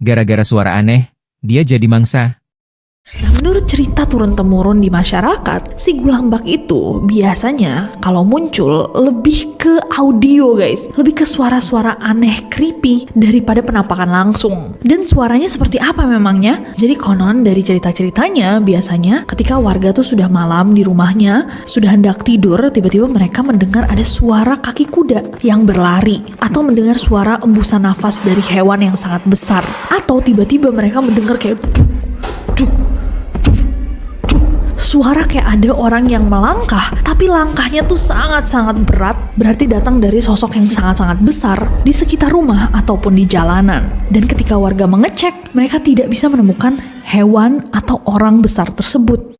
Gara-gara suara aneh, dia jadi mangsa. Nah, menurut cerita turun-temurun di masyarakat, si gulambak itu biasanya kalau muncul lebih ke audio guys, lebih ke suara-suara aneh creepy daripada penampakan langsung. Dan suaranya seperti apa memangnya? Jadi konon dari cerita-ceritanya, biasanya ketika warga tuh sudah malam di rumahnya, sudah hendak tidur, tiba-tiba mereka mendengar ada suara kaki kuda yang berlari, atau mendengar suara embusan nafas dari hewan yang sangat besar, atau tiba-tiba mereka mendengar kayak suara kayak ada orang yang melangkah, tapi langkahnya tuh sangat-sangat berat, berarti datang dari sosok yang sangat-sangat besar di sekitar rumah ataupun di jalanan. Dan ketika warga mengecek, mereka tidak bisa menemukan hewan atau orang besar tersebut.